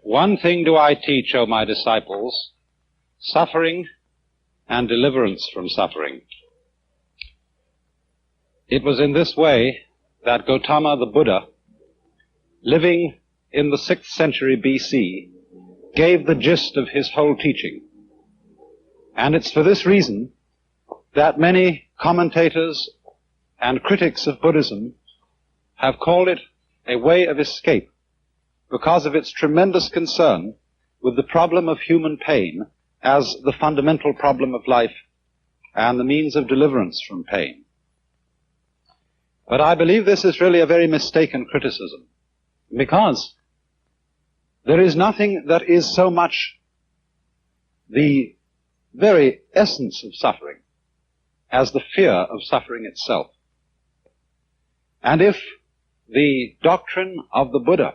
One thing do I teach, O my disciples, suffering and deliverance from suffering. It was in this way that Gautama the Buddha, living in the 6th century BC, gave the gist of his whole teaching. And it's for this reason that many commentators and critics of Buddhism have called it a way of escape because of its tremendous concern with the problem of human pain as the fundamental problem of life and the means of deliverance from pain. But I believe this is really a very mistaken criticism, because there is nothing that is so much the very essence of suffering as the fear of suffering itself. And if the doctrine of the Buddha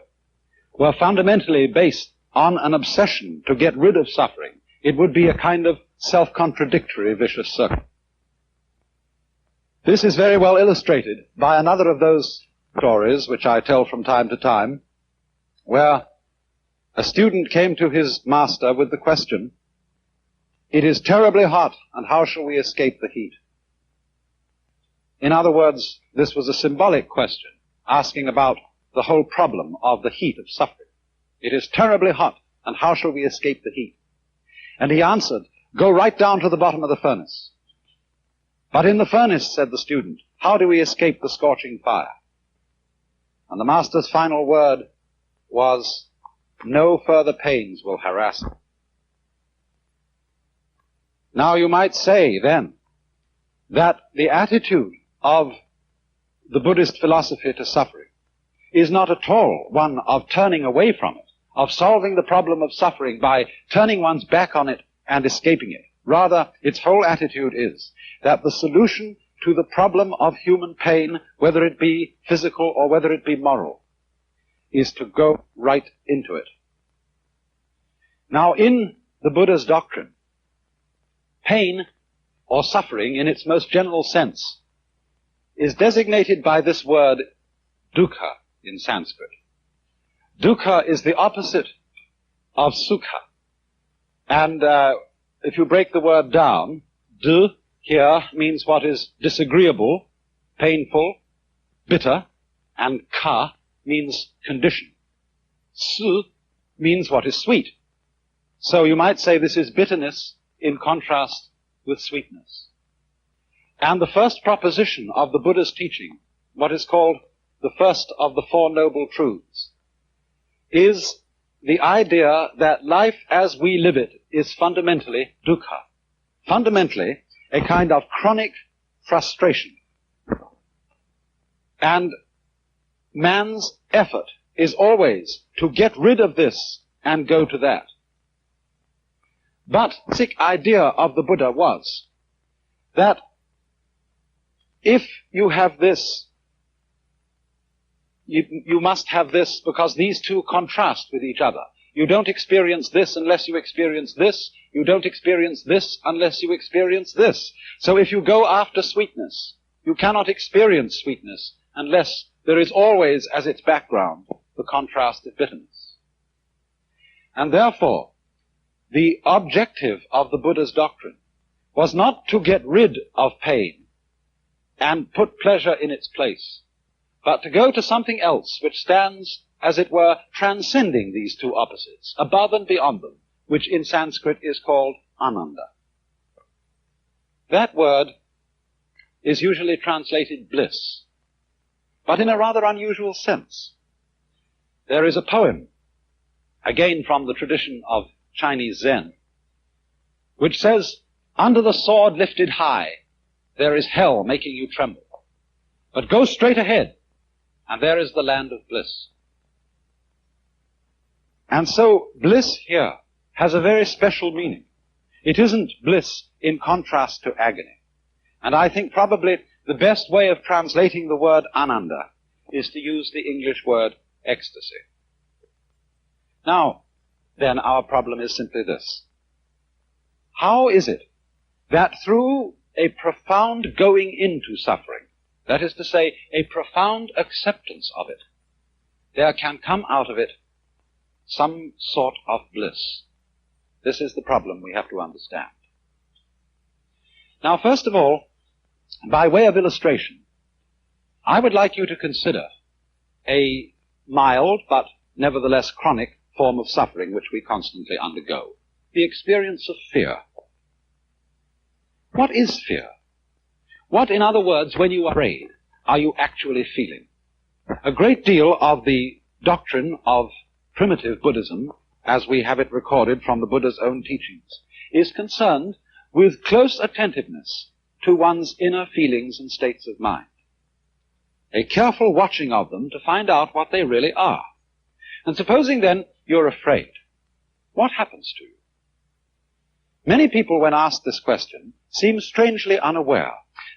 were fundamentally based on an obsession to get rid of suffering, it would be a kind of self-contradictory vicious circle. This is very well illustrated by another of those stories which I tell from time to time, where a student came to his master with the question, "It is terribly hot, and how shall we escape the heat?" In other words, this was a symbolic question, asking about the whole problem of the heat of suffering. It is terribly hot, and how shall we escape the heat? And he answered, "Go right down to the bottom of the furnace." "But in the furnace," said the student, "how do we escape the scorching fire?" And the master's final word was, "No further pains will harass you." Now you might say then that the attitude of the Buddhist philosophy to suffering is not at all one of turning away from it, of solving the problem of suffering by turning one's back on it and escaping it. Rather, its whole attitude is that the solution to the problem of human pain, whether it be physical or whether it be moral, is to go right into it. Now, in the Buddha's doctrine, pain, or suffering in its most general sense, is designated by this word dukkha in Sanskrit. Dukkha is the opposite of sukha. And if you break the word down, du here means what is disagreeable, painful, bitter, and ka means condition. Su means what is sweet. So you might say this is bitterness in contrast with sweetness. And the first proposition of the Buddha's teaching, what is called the first of the Four Noble Truths, is the idea that life as we live it is fundamentally dukkha, fundamentally a kind of chronic frustration. And man's effort is always to get rid of this and go to that. But the basic idea of the Buddha was that if you have this, you must have this because these two contrast with each other. You don't experience this unless you experience this. You don't experience this unless you experience this. So if you go after sweetness, you cannot experience sweetness unless there is always as its background the contrast of bitterness. And therefore, the objective of the Buddha's doctrine was not to get rid of pain and put pleasure in its place, but to go to something else which stands, as it were, transcending these two opposites, above and beyond them, which in Sanskrit is called ananda. That word is usually translated bliss, but in a rather unusual sense. There is a poem, again from the tradition of Chinese Zen, which says, "Under the sword lifted high, there is hell making you tremble. But go straight ahead, and there is the land of bliss." And so bliss here has a very special meaning. It isn't bliss in contrast to agony. And I think probably the best way of translating the word ananda is to use the English word ecstasy. Now, then our problem is simply this. How is it that through a profound going into suffering, that is to say, a profound acceptance of it, there can come out of it some sort of bliss. This is the problem we have to understand. Now, first of all, by way of illustration, I would like you to consider a mild but nevertheless chronic form of suffering which we constantly undergo, the experience of fear. What is fear? What, in other words, when you are afraid, are you actually feeling? A great deal of the doctrine of primitive Buddhism, as we have it recorded from the Buddha's own teachings, is concerned with close attentiveness to one's inner feelings and states of mind. A careful watching of them to find out what they really are. And supposing then you're afraid, what happens to you? Many people, when asked this question, seem strangely unaware.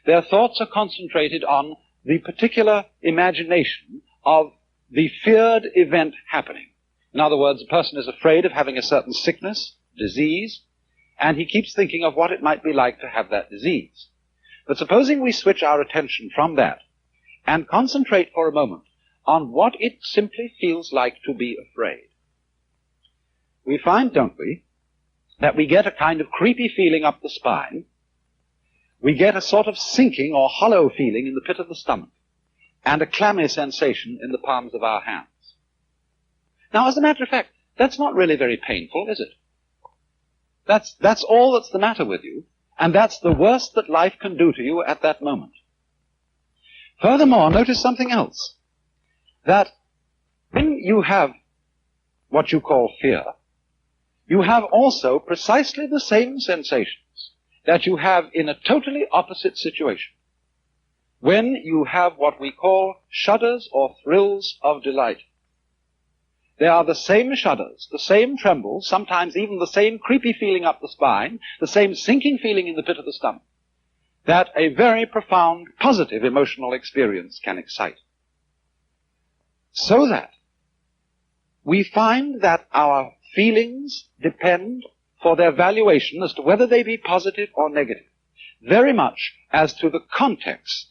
Their thoughts are concentrated on the particular imagination of the feared event happening. In other words, a person is afraid of having a certain sickness, disease, and he keeps thinking of what it might be like to have that disease. But supposing we switch our attention from that and concentrate for a moment on what it simply feels like to be afraid, we find, don't we, that we get a kind of creepy feeling up the spine. We get a sort of sinking or hollow feeling in the pit of the stomach, and a clammy sensation in the palms of our hands. Now, as a matter of fact, that's not really very painful, is it? That's all that's the matter with you, and that's the worst that life can do to you at that moment. Furthermore, notice something else, that when you have what you call fear, you have also precisely the same sensations that you have in a totally opposite situation, when you have what we call shudders or thrills of delight. They are the same shudders, the same trembles, sometimes even the same creepy feeling up the spine, the same sinking feeling in the pit of the stomach, that a very profound, positive emotional experience can excite. So that we find that our feelings depend for their valuation as to whether they be positive or negative, very much as to the context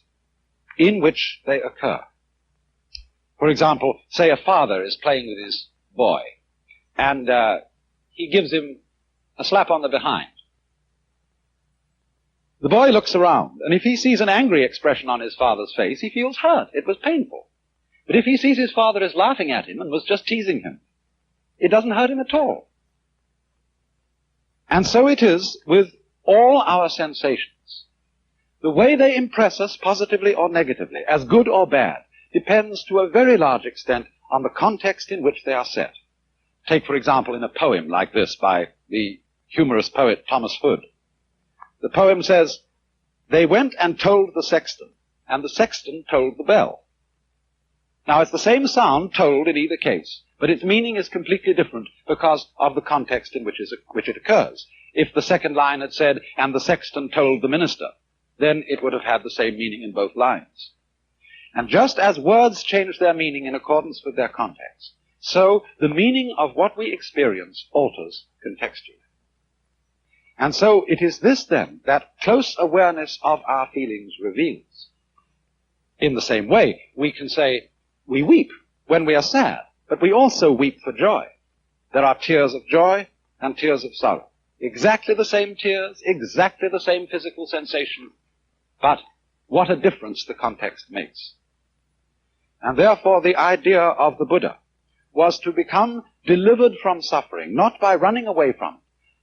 in which they occur. For example, say a father is playing with his boy, and he gives him a slap on the behind. The boy looks around, and if he sees an angry expression on his father's face, he feels hurt. It was painful. But if he sees his father is laughing at him and was just teasing him, it doesn't hurt him at all. And so it is with all our sensations. The way they impress us positively or negatively, as good or bad, depends to a very large extent on the context in which they are set. Take, for example, in a poem like this by the humorous poet Thomas Hood. The poem says, "They went and told the sexton, and the sexton told the bell." Now, it's the same sound told in either case, but its meaning is completely different because of the context in which it occurs. If the second line had said, "and the sexton told the minister," then it would have had the same meaning in both lines. And just as words change their meaning in accordance with their context, so the meaning of what we experience alters contextually. And so it is this, then, that close awareness of our feelings reveals. In the same way, we can say, we weep when we are sad, but we also weep for joy. There are tears of joy and tears of sorrow. Exactly the same tears, exactly the same physical sensation, but what a difference the context makes. And therefore the idea of the Buddha was to become delivered from suffering, not by running away from it,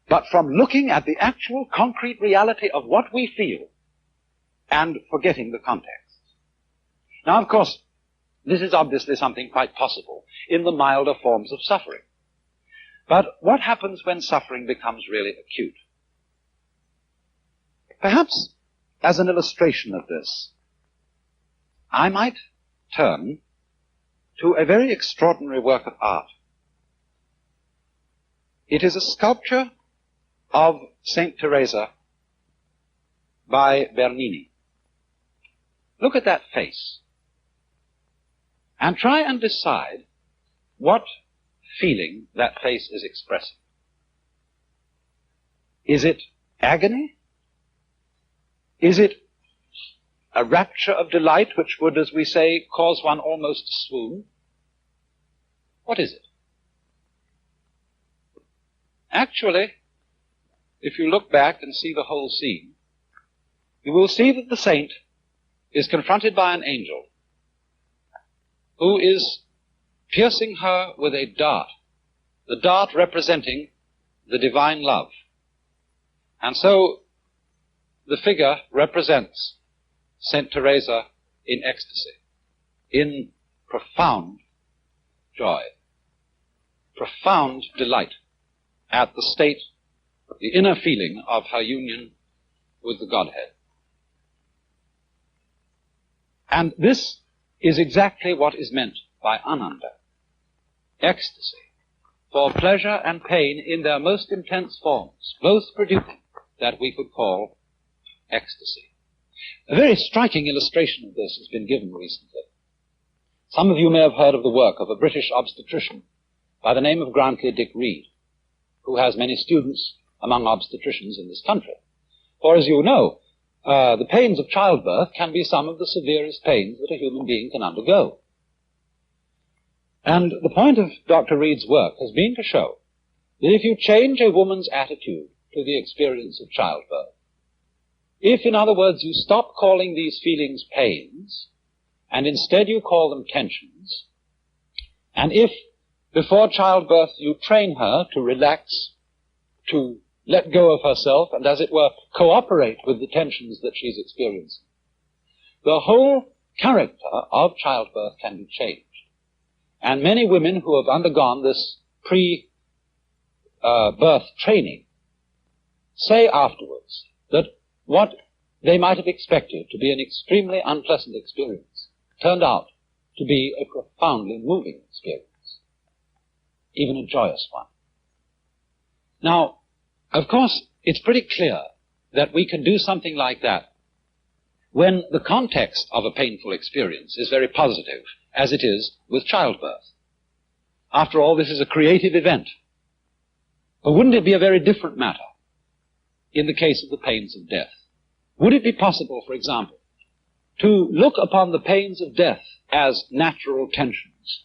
but from looking at the actual concrete reality of what we feel and forgetting the context. Now, of course, this is obviously something quite possible in the milder forms of suffering. But what happens when suffering becomes really acute? Perhaps, as an illustration of this, I might turn to a very extraordinary work of art. It is a sculpture of Saint Teresa by Bernini. Look at that face and try and decide what feeling that face is expressing. Is it agony? Is it a rapture of delight which would, as we say, cause one almost to swoon? What is it? actually, if you look back and see the whole scene, you will see that the saint is confronted by an angel who is piercing her with a dart, the dart representing the divine love. And so the figure represents Saint Teresa in ecstasy, in profound joy, profound delight at the state, the inner feeling of her union with the Godhead. And this is exactly what is meant by ananda, ecstasy, for pleasure and pain in their most intense forms, both producing that we could call ecstasy. A very striking illustration of this has been given recently. Some of you may have heard of the work of a British obstetrician by the name of Grantley Dick Reed, who has many students among obstetricians in this country. For as you know, the pains of childbirth can be some of the severest pains that a human being can undergo. And the point of Dr. Reed's work has been to show that if you change a woman's attitude to the experience of childbirth, if, in other words, you stop calling these feelings pains, and instead you call them tensions, and if, before childbirth, you train her to relax, to let go of herself, and, as it were, cooperate with the tensions that she's experiencing, the whole character of childbirth can be changed. And many women who have undergone this pre-birth training say afterwards that what they might have expected to be an extremely unpleasant experience turned out to be a profoundly moving experience, even a joyous one. Now, of course, it's pretty clear that we can do something like that when the context of a painful experience is very positive, as it is with childbirth. After all, this is a creative event. But wouldn't it be a very different matter in the case of the pains of death? Would it be possible, for example, to look upon the pains of death as natural tensions,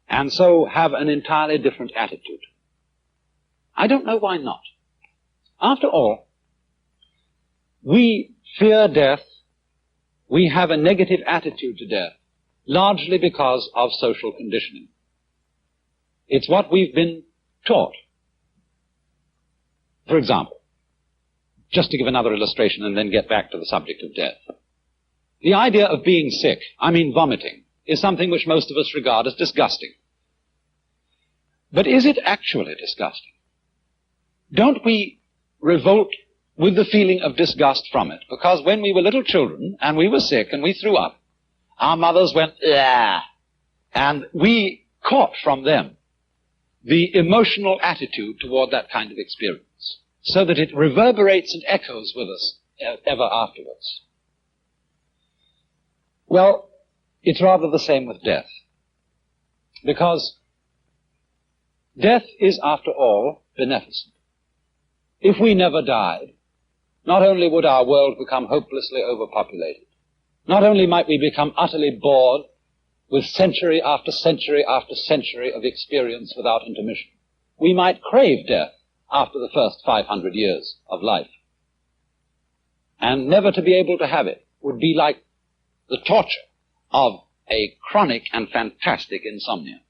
and so have an entirely different attitude? I don't know why not. After all, we fear death, we have a negative attitude to death, largely because of social conditioning. It's what we've been taught. For example, just to give another illustration and then get back to the subject of death. The idea of being sick, I mean vomiting, is something which most of us regard as disgusting. But is it actually disgusting? Don't we revolt with the feeling of disgust from it? Because when we were little children and we were sick and we threw up, our mothers went, "Ah," and we caught from them the emotional attitude toward that kind of experience, so that it reverberates and echoes with us ever afterwards. Well, it's rather the same with death, because death is, after all, beneficent. If we never died, not only would our world become hopelessly overpopulated, not only might we become utterly bored with century after century after century of experience without intermission, we might crave death after the first 500 years of life. And never to be able to have it would be like the torture of a chronic and fantastic insomnia.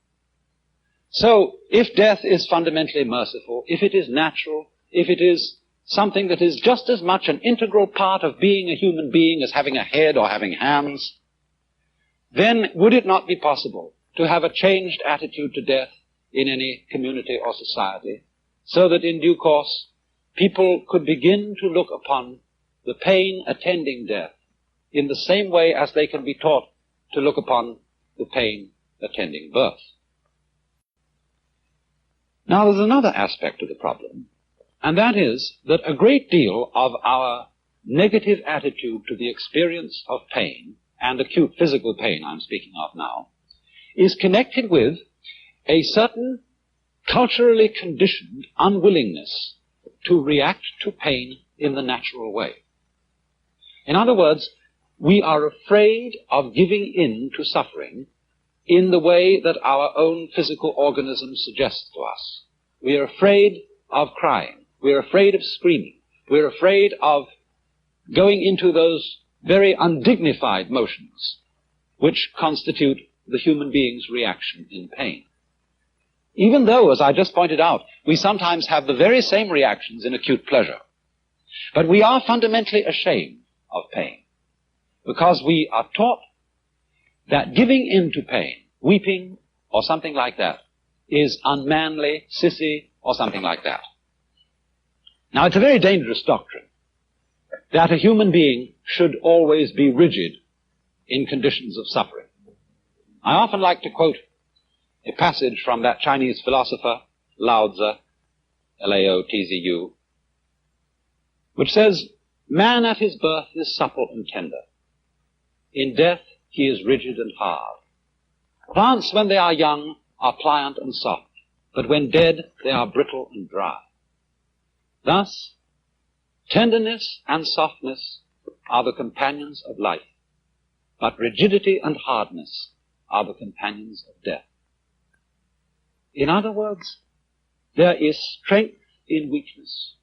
So, if death is fundamentally merciful, if it is natural, if it is something that is just as much an integral part of being a human being as having a head or having hands, then would it not be possible to have a changed attitude to death in any community or society, so that in due course people could begin to look upon the pain attending death in the same way as they can be taught to look upon the pain attending birth? Now, there's another aspect of the problem, and that is that a great deal of our negative attitude to the experience of pain, and acute physical pain I'm speaking of now, is connected with a certain culturally conditioned unwillingness to react to pain in the natural way. In other words, we are afraid of giving in to suffering in the way that our own physical organism suggests to us. We are afraid of crying. We're afraid of screaming. We're afraid of going into those very undignified motions which constitute the human being's reaction in pain. Even though, as I just pointed out, we sometimes have the very same reactions in acute pleasure. But we are fundamentally ashamed of pain because we are taught that giving in to pain, weeping or something like that, is unmanly, sissy, or something like that. Now, it's a very dangerous doctrine that a human being should always be rigid in conditions of suffering. I often like to quote a passage from that Chinese philosopher, Lao Tzu, Lao-Tzu, which says, "Man at his birth is supple and tender. In death he is rigid and hard. Plants when they are young are pliant and soft, but when dead they are brittle and dry. Thus, tenderness and softness are the companions of life, but rigidity and hardness are the companions of death." In other words, there is strength in weakness.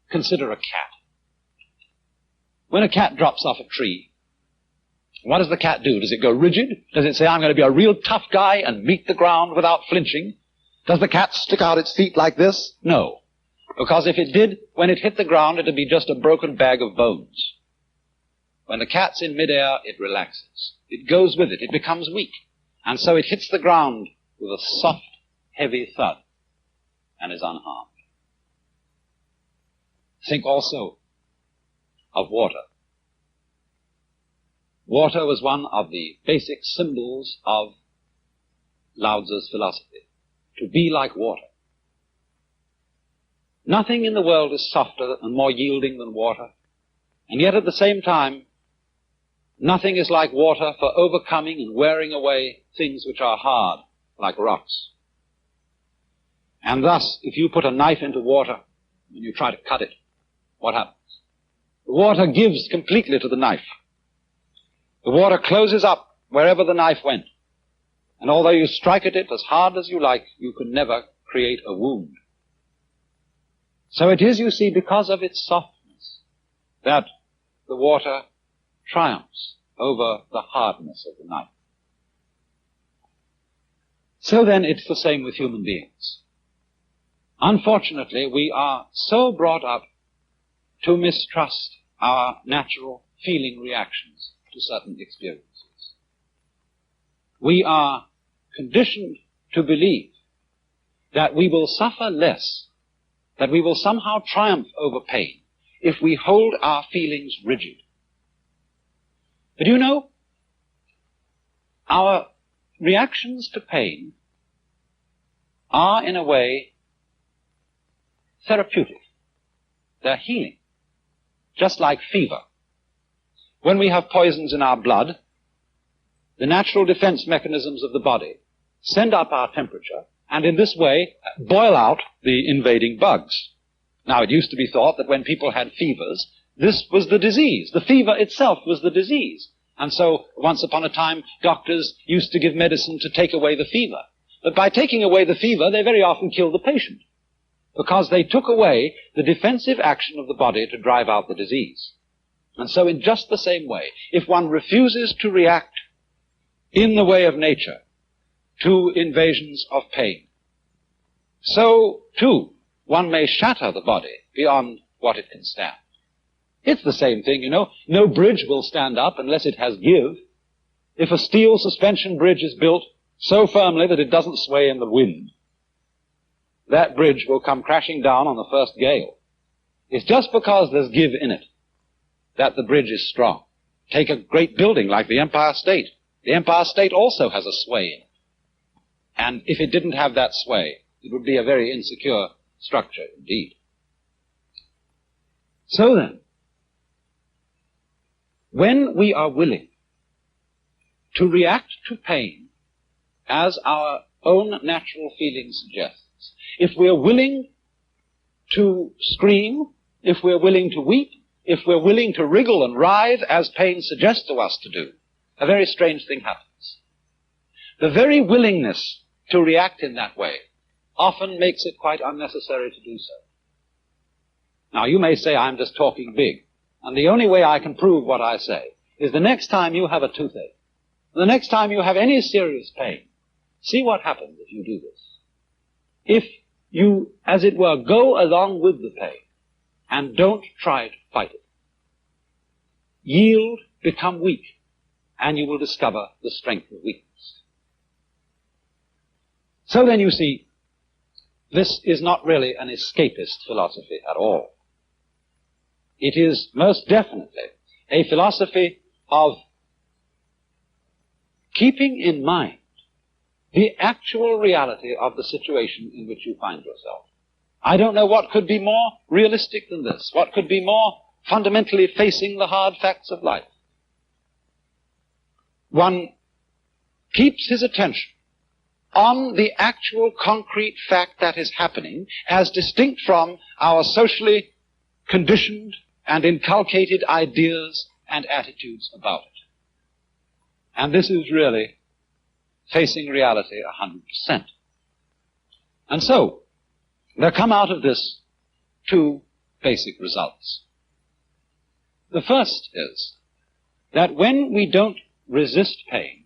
Consider a cat. When a cat drops off a tree, what does the cat do? Does it go rigid? Does it say, "I'm going to be a real tough guy and meet the ground without flinching"? Does the cat stick out its feet like this? No. Because if it did, when it hit the ground, it would be just a broken bag of bones. When the cat's in midair, it relaxes. It goes with it. It becomes weak. And so it hits the ground with a soft, heavy thud and is unharmed. Think also of water. Water was one of the basic symbols of Lao Tzu's philosophy, to be like water. Nothing in the world is softer and more yielding than water, and yet at the same time, nothing is like water for overcoming and wearing away things which are hard, like rocks. And thus, if you put a knife into water and you try to cut it, what happens? The water gives completely to the knife. The water closes up wherever the knife went. And although you strike at it as hard as you like, you can never create a wound. So it is, you see, because of its softness that the water triumphs over the hardness of the knife. So then it's the same with human beings. Unfortunately, we are so brought up to mistrust our natural feeling reactions to certain experiences. We are conditioned to believe that we will suffer less, that we will somehow triumph over pain if we hold our feelings rigid. But you know, our reactions to pain are, in a way, therapeutic. They're healing, just like fever. When we have poisons in our blood, the natural defense mechanisms of the body send up our temperature and in this way boil out the invading bugs. Now, it used to be thought that when people had fevers, this was the disease. The fever itself was the disease. And so, once upon a time, doctors used to give medicine to take away the fever. But by taking away the fever, they very often killed the patient, because they took away the defensive action of the body to drive out the disease. And so in just the same way, if one refuses to react in the way of nature to invasions of pain, so too one may shatter the body beyond what it can stand. It's the same thing, you know. No bridge will stand up unless it has give. If a steel suspension bridge is built so firmly that it doesn't sway in the wind, that bridge will come crashing down on the first gale. It's just because there's give in it that the bridge is strong. Take a great building like the Empire State. The Empire State also has a sway in it. And if it didn't have that sway, it would be a very insecure structure indeed. So then, when we are willing to react to pain as our own natural feeling suggests, if we're willing to scream, if we're willing to weep, if we're willing to wriggle and writhe as pain suggests to us to do, a very strange thing happens. The very willingness to react in that way often makes it quite unnecessary to do so. Now, you may say I'm just talking big, and the only way I can prove what I say is the next time you have a toothache, the next time you have any serious pain, see what happens if you do this. If you, as it were, go along with the pain and don't try to fight it, yield, become weak, and you will discover the strength of weakness. So then you see, this is not really an escapist philosophy at all. It is most definitely a philosophy of keeping in mind the actual reality of the situation in which you find yourself. I don't know what could be more realistic than this, what could be more fundamentally facing the hard facts of life. One keeps his attention on the actual concrete fact that is happening as distinct from our socially conditioned and inculcated ideas and attitudes about it. And this is really facing reality 100%. And so, there come out of this two basic results. The first is that when we don't resist pain,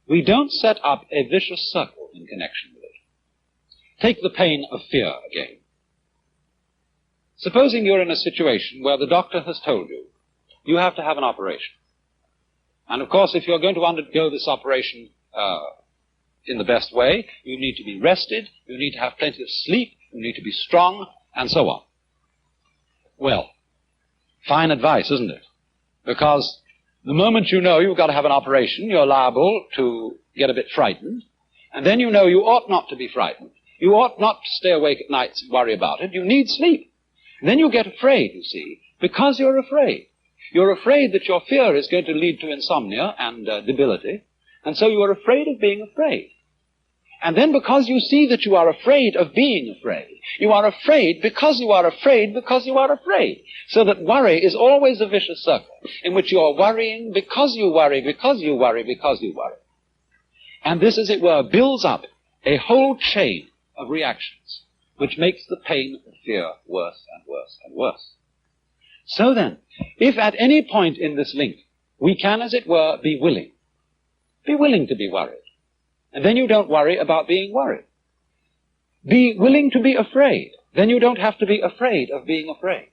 we don't set up a vicious circle in connection with it. Take the pain of fear again. Supposing you're in a situation where the doctor has told you you have to have an operation. And of course, if you're going to undergo this operation in the best way, you need to be rested, you need to have plenty of sleep, you need to be strong, and so on. Well, fine advice, isn't it? Because the moment you know you've got to have an operation, you're liable to get a bit frightened, and then you know you ought not to be frightened. You ought not to stay awake at nights and worry about it. You need sleep. And then you get afraid, you see, because you're afraid. You're afraid that your fear is going to lead to insomnia and debility, and so you are afraid of being afraid. And then because you see that you are afraid of being afraid, you are afraid because you are afraid because you are afraid. So that worry is always a vicious circle in which you are worrying because you worry, because you worry, because you worry. And this, as it were, builds up a whole chain of reactions which makes the pain of fear worse and worse and worse. So then, if at any point in this link we can, as it were, be willing to be worried, and then you don't worry about being worried. Be willing to be afraid. Then you don't have to be afraid of being afraid.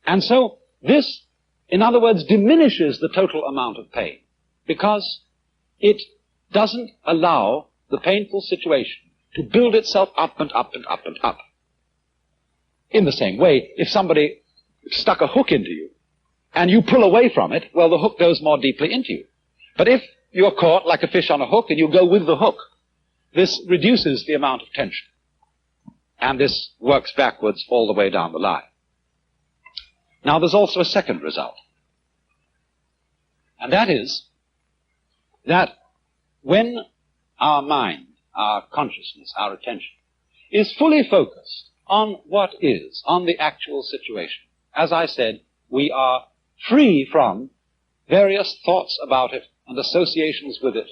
And so this, in other words, diminishes the total amount of pain because it doesn't allow the painful situation to build itself up and up and up and up. In the same way, if somebody stuck a hook into you and you pull away from it, well, the hook goes more deeply into you. But if you're caught like a fish on a hook and you go with the hook, this reduces the amount of tension. And this works backwards all the way down the line. Now there's also a second result. And that is that when our mind, our consciousness, our attention is fully focused on what is, on the actual situation, as I said, we are free from various thoughts about it and associations with it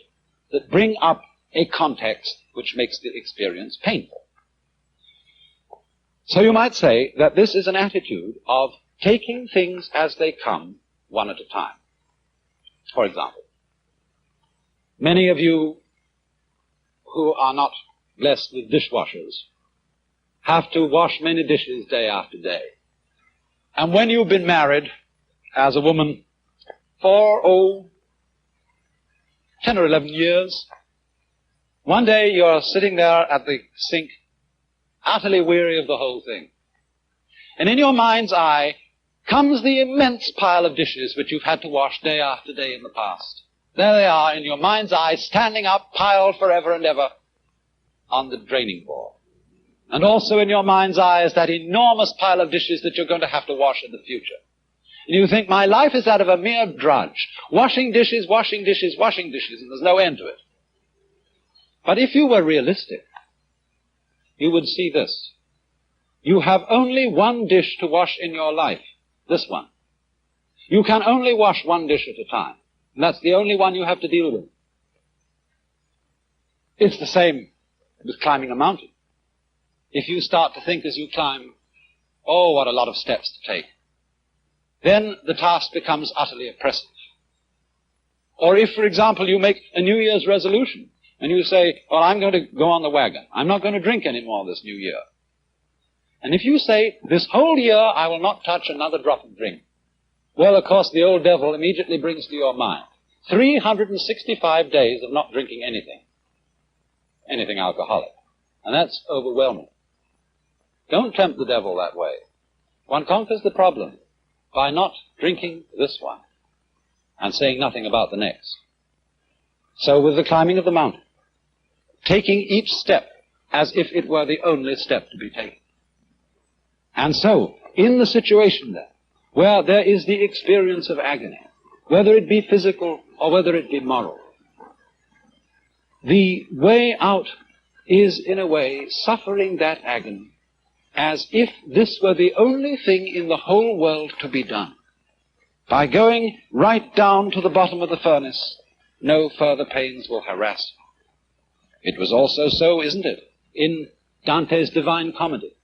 that bring up a context which makes the experience painful. So you might say that this is an attitude of taking things as they come, one at a time. For example, many of you who are not blessed with dishwashers have to wash many dishes day after day. And when you've been married as a woman for, 10 or 11 years, one day you're sitting there at the sink, utterly weary of the whole thing. And in your mind's eye comes the immense pile of dishes which you've had to wash day after day in the past. There they are in your mind's eye, standing up, piled forever and ever on the draining board. And also in your mind's eye is that enormous pile of dishes that you're going to have to wash in the future. And you think, my life is that of a mere drudge, washing dishes, washing dishes, washing dishes, and there's no end to it. But if you were realistic, you would see this. You have only one dish to wash in your life, this one. You can only wash one dish at a time, and that's the only one you have to deal with. It's the same with climbing a mountain. If you start to think as you climb, oh, what a lot of steps to take, then the task becomes utterly oppressive. Or if, for example, you make a New Year's resolution, and you say, well, I'm going to go on the wagon. I'm not going to drink any more this new year. And if you say, this whole year I will not touch another drop of drink, well, of course, the old devil immediately brings to your mind 365 days of not drinking anything alcoholic. And that's overwhelming. Don't tempt the devil that way. One conquers the problem by not drinking this one and saying nothing about the next. So with the climbing of the mountain, taking each step as if it were the only step to be taken. And so, in the situation there, where there is the experience of agony, whether it be physical or whether it be moral, the way out is, in a way, suffering that agony as if this were the only thing in the whole world to be done. By going right down to the bottom of the furnace, no further pains will harass you. It was also so, isn't it, in Dante's Divine Comedy,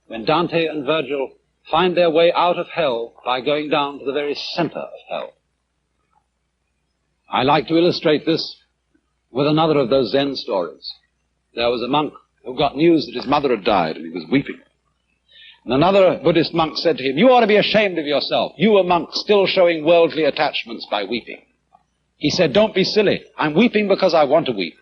when Dante and Virgil find their way out of hell by going down to the very center of hell. I like to illustrate this with another of those Zen stories. There was a monk who got news that his mother had died, and he was weeping. And another Buddhist monk said to him, you ought to be ashamed of yourself. You, a monk, still showing worldly attachments by weeping. He said, don't be silly. I'm weeping because I want to weep.